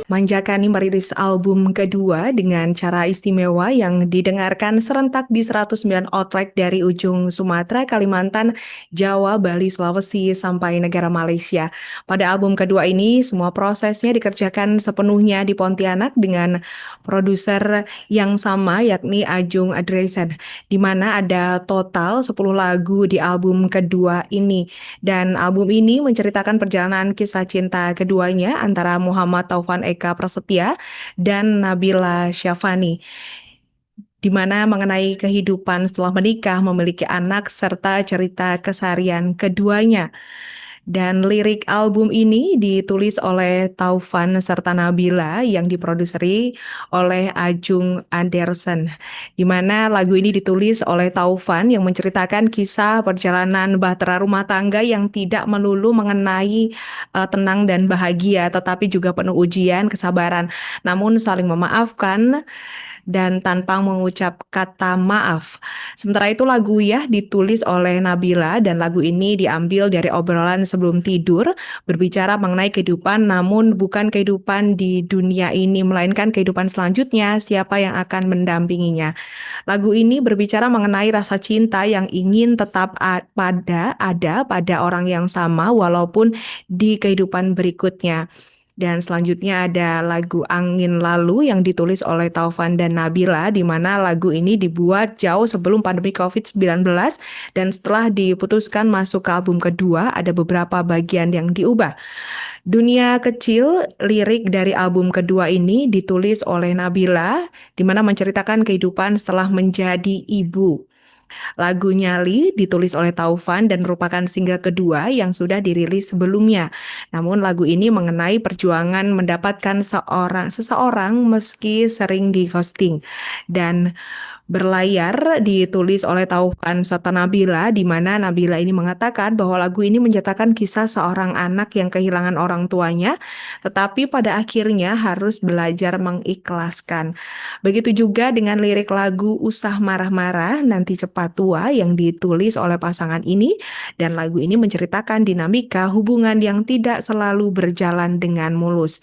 Manjakani merilis album kedua dengan cara istimewa yang didengarkan serentak di 109 outlet dari ujung Sumatera, Kalimantan, Jawa, Bali, Sulawesi, sampai negara Malaysia. Pada album kedua ini, semua prosesnya dikerjakan sepenuhnya di Pontianak dengan produser yang sama yakni Ajung Adresen, di mana ada total 10 lagu di album kedua ini. Dan album ini menceritakan perjalanan kisah cinta keduanya antara Muhammad Taufan Eka Prasetya dan Nabila Syafani, di mana mengenai kehidupan setelah menikah, memiliki anak, serta cerita keseharian keduanya. Dan lirik album ini ditulis oleh Taufan serta Nabila yang diproduseri oleh Ajung Andersen, di mana lagu ini ditulis oleh Taufan yang menceritakan kisah perjalanan bahtera rumah tangga yang tidak melulu mengenai tenang dan bahagia, tetapi juga penuh ujian, kesabaran, namun saling memaafkan dan tanpa mengucap kata maaf. Sementara itu lagu Ya ditulis oleh Nabila dan lagu ini diambil dari obrolan sebelum tidur, berbicara mengenai kehidupan namun bukan kehidupan di dunia ini, melainkan kehidupan selanjutnya, siapa yang akan mendampinginya. Lagu ini berbicara mengenai rasa cinta yang ingin tetap ada pada orang yang sama walaupun di kehidupan berikutnya. Dan selanjutnya ada lagu Angin Lalu yang ditulis oleh Taufan dan Nabila, di mana lagu ini dibuat jauh sebelum pandemi COVID-19 dan setelah diputuskan masuk ke album kedua ada beberapa bagian yang diubah. Dunia Kecil, lirik dari album kedua ini ditulis oleh Nabila, di mana menceritakan kehidupan setelah menjadi ibu. Lagu Nyali ditulis oleh Taufan dan merupakan single kedua yang sudah dirilis sebelumnya. Namun lagu ini mengenai perjuangan mendapatkan seseorang meski sering di ghosting. Dan Berlayar ditulis oleh Taufan serta Nabila, di mana Nabila ini mengatakan bahwa lagu ini menceritakan kisah seorang anak yang kehilangan orang tuanya, tetapi pada akhirnya harus belajar mengikhlaskan. Begitu juga dengan lirik lagu Usah Marah-Marah Nanti Cepat Tua yang ditulis oleh pasangan ini, dan lagu ini menceritakan dinamika hubungan yang tidak selalu berjalan dengan mulus.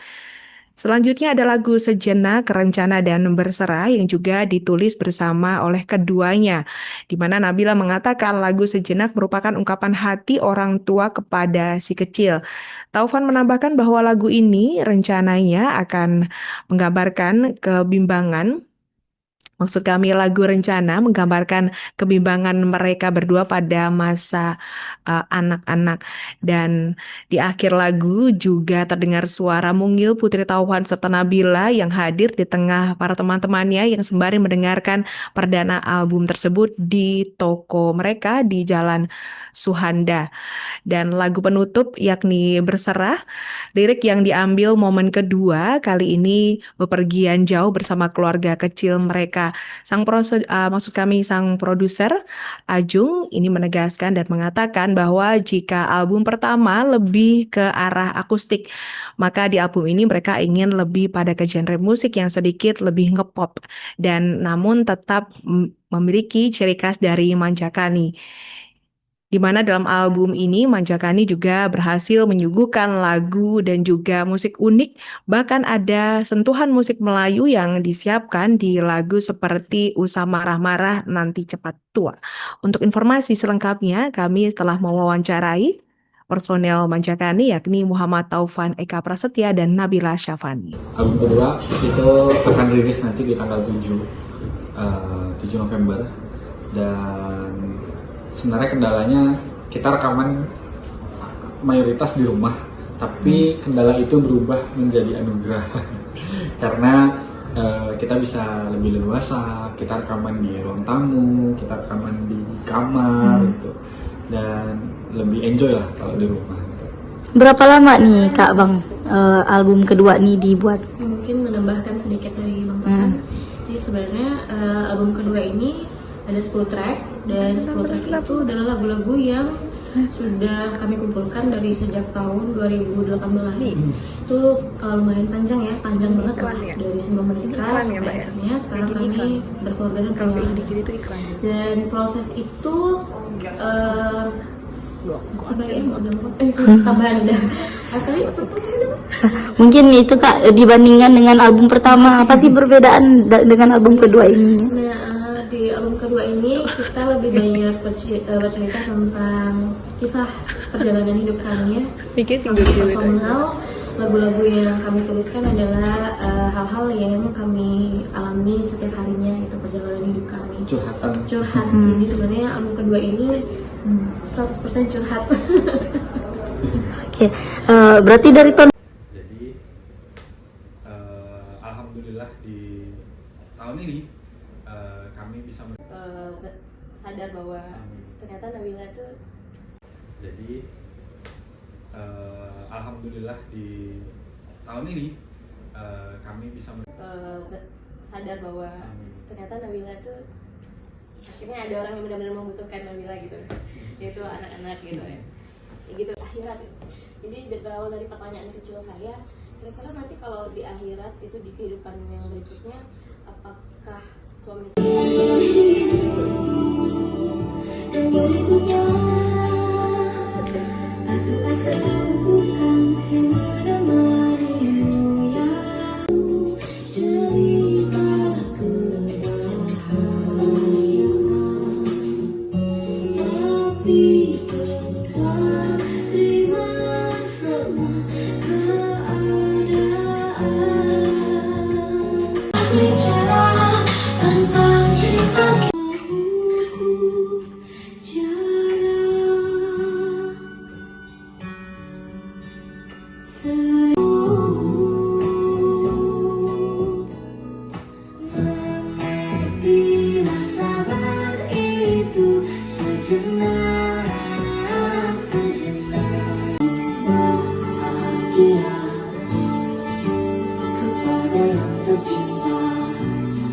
Selanjutnya ada lagu Sejenak, Rencana dan Berserah yang juga ditulis bersama oleh keduanya, di mana Nabila mengatakan lagu Sejenak merupakan ungkapan hati orang tua kepada si kecil. Taufan menambahkan bahwa lagu ini rencananya akan menggambarkan kebimbangan. Maksud kami lagu Rencana menggambarkan kebimbangan mereka berdua pada masa anak-anak. Dan di akhir lagu juga terdengar suara mungil Putri Taufan serta Nabila yang hadir di tengah para teman-temannya yang sembari mendengarkan perdana album tersebut di toko mereka di Jalan Suhanda. Dan lagu penutup yakni Berserah, lirik yang diambil momen kedua kali ini bepergian jauh bersama keluarga kecil mereka. Sang produser Ajung ini menegaskan dan mengatakan bahwa jika album pertama lebih ke arah akustik, maka di album ini mereka ingin lebih pada ke genre musik yang sedikit lebih ngepop dan namun tetap memiliki ciri khas dari Manjakani. Di mana dalam album ini Manjakani juga berhasil menyuguhkan lagu dan juga musik unik, bahkan ada sentuhan musik Melayu yang disiapkan di lagu seperti Usah Marah-Marah Nanti Cepat Tua. Untuk informasi selengkapnya, kami telah mewawancarai personel Manjakani yakni Muhammad Taufan Eka Prasetya dan Nabila Syafani. Album kedua itu akan rilis nanti di tanggal 7 November, dan sebenarnya kendalanya kita rekaman mayoritas di rumah, tapi kendala itu berubah menjadi anugerah karena kita bisa lebih leluasa, kita rekaman di ruang tamu, kita rekaman di kamar gitu, dan lebih enjoy lah kalau di rumah gitu. Berapa lama nih Kak Bang album kedua nih dibuat? Mungkin menambahkan sedikit dari Bang Taufan. Jadi sebenarnya album kedua ini ada 10 track, dan 10 track itu adalah lagu-lagu yang sudah kami kumpulkan dari sejak tahun 2018. itu lumayan panjang ya, panjang banget lah, ya? dari sebelum menikah Iklan ya, sampai Mbak, ya? akhirnya sekarang Yang gini kami berkeluarga dan Kalau punya kayak anak. gini-gini itu iklan. Dan proses itu apa ya, tambahan udah kali Mungkin itu Kak dibandingkan dengan album pertama, apa sih perbedaan dengan album kedua ini? Nah, di album kedua ini kita lebih banyak bercerita tentang kisah perjalanan hidup kami ya. Mikir Sampai personal, lagu-lagu yang kami tuliskan adalah hal-hal yang kami alami setiap harinya, itu perjalanan hidup kami. Curhatan. Curhat. Jadi sebenarnya album kedua ini 100% curhat. Oke, berarti dari tahun Jadi alhamdulillah di tahun ini kami bisa Sadar bahwa ternyata Nabila itu jadi alhamdulillah di tahun ini kami bisa sadar bahwa ternyata Nabila itu akhirnya ada orang yang benar-benar membutuhkan Nabila gitu, yaitu anak-anak gitu ya, gitu akhirat gitu. Jadi berawal dari pertanyaan kecil saya, kira-kira nanti kalau di akhirat itu di kehidupan yang berikutnya, apakah suami dan berikutnya aku akan bukan yang menemanimu ya, cerita kebahagiaan, tapi engkau terima semua keadaan. Bicara tentang cinta mengertilah sabar itu sejenak bahagia kepada yang tercinta,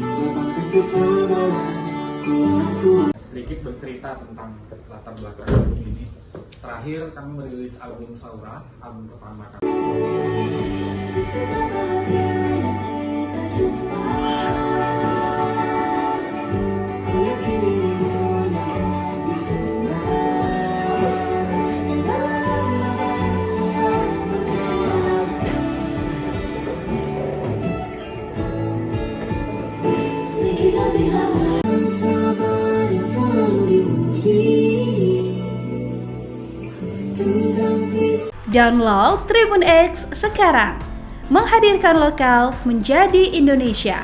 memang tentu saudara sedikit bercerita tentang latar belakang album ini. Terakhir kami merilis album Saura, album pertama kami. Download Tribun X sekarang, menghadirkan lokal menjadi Indonesia.